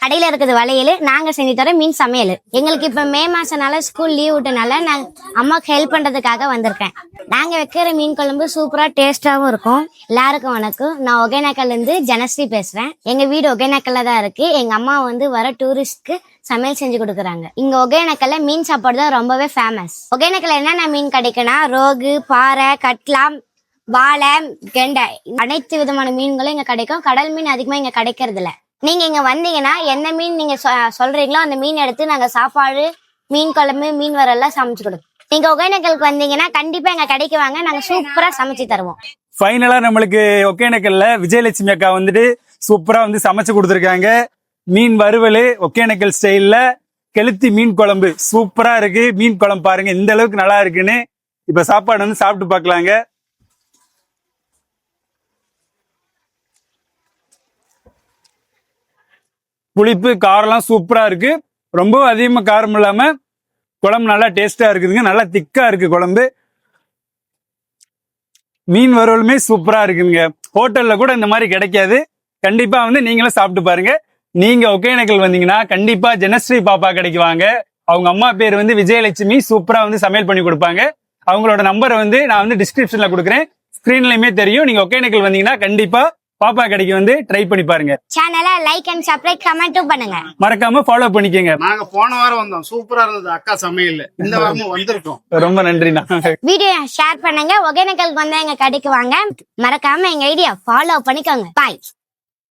கடையில இருக்குது வளையல், நாங்க செஞ்சு தரோம் மீன் சமையல். எங்களுக்கு இப்ப மே மாசம்னால ஸ்கூல் லீவ் விட்டனால நான் அம்மாவுக்கு ஹெல்ப் பண்றதுக்காக வந்திருக்கேன். நாங்க வைக்கிற மீன் குழம்பு சூப்பரா டேஸ்டாவும் இருக்கும். எல்லாருக்கும் வணக்கம். நான் ஒகேனக்கல்ல இருந்து ஜனஸ்ரீ பேசுறேன். எங்க வீடு ஒகேனக்கல்ல தான் இருக்கு. எங்க அம்மா வந்து வர டூரிஸ்ட்க்கு சமையல் செஞ்சு கொடுக்குறாங்க. இங்க ஒகேனக்கல்ல மீன் சாப்பாடு தான் ரொம்பவே ஃபேமஸ். ஒகேனக்கல்ல என்னென்ன மீன் கிடைக்குன்னா ரோகு, பாறை, கட்லா, வாழை, கெண்டை, அனைத்து விதமான மீன்களும் இங்க கிடைக்கும். கடல் மீன் அதிகமா இங்க கிடைக்கிறது இல்ல. நீங்க இங்க வந்தீங்கன்னா என்ன மீன் நீங்க சொல்றீங்களோ அந்த மீன் எடுத்து நாங்க சாப்பாடு, மீன் குழம்பு, மீன் வரெல்லாம் சமைச்சு கொடுப்போம். நீங்க ஒகேனக்கலுக்கு வந்தீங்கன்னா கண்டிப்பா எங்க கடைக்கு வாங்க, நாங்க சூப்பரா சமைச்சு தருவோம். ஃபைனலா நம்மளுக்கு ஒகேனக்கல்ல விஜயலட்சுமி அக்கா வந்துட்டு சூப்பரா வந்து சமைச்சு கொடுத்துருக்காங்க. மீன் வறுவல் ஒகேனக்கல் ஸ்டைல்ல, கெளுத்தி மீன் குழம்பு சூப்பரா இருக்கு. மீன் குழம்பு பாருங்க இந்த அளவுக்கு நல்லா இருக்குன்னு. இப்ப சாப்பாடு வந்து சாப்பிட்டு பாக்கலாங்க. புளிப்பு காரம்லாம் சூப்பரா இருக்கு. ரொம்ப அதிகமா காரம் இல்லாம குழம்பு நல்லா டேஸ்டா இருக்குதுங்க. நல்லா திக்கா இருக்கு குழம்பு. மீன் வறுவலுமே சூப்பரா இருக்குங்க. ஹோட்டல்ல கூட இந்த மாதிரி கிடைக்காது. கண்டிப்பா வந்து நீங்களும் சாப்பிட்டு பாருங்க. நீங்க ஒகேனக்கல் வந்தீங்கன்னா கண்டிப்பா ஜனஸ்ரீ பாப்பா கடைக்கு வாங்க. அவங்க அம்மா பேர் வந்து விஜயலட்சுமி. சூப்பரா வந்து சமையல் பண்ணி கொடுப்பாங்க. அவங்களோட நம்பரை வந்து நான் வந்து டிஸ்கிரிப்ஷன்ல கொடுக்குறேன். ஸ்கிரீன்லயுமே தெரியும். நீங்க ஒகேனக்கல் வந்தீங்கன்னா கண்டிப்பா பாப்பா கடைக்கு வந்து ட்ரை பண்ணி பாருங்க. சேனலை லைக் அண்ட் சப்ஸ்கிரைப் கமெண்ட்டும் பண்ணுங்க. மறக்காம ஃபாலோ பண்ணிக்கங்க. நாங்க போன வாரம் வந்தோம், சூப்பரா இருந்தது அக்கா சமையல். இந்த வாரமும் வந்திருக்கோம். ரொம்ப நன்றிண்ணா. வீடியோ ஷேர் பண்ணுங்க. ஒகேனக்கலுக்கு வந்தா எங்க கடைக்கு வாங்க. மறக்காம எங்க ஐடியா ஃபாலோ பண்ணிக்கோங்க. பாய்.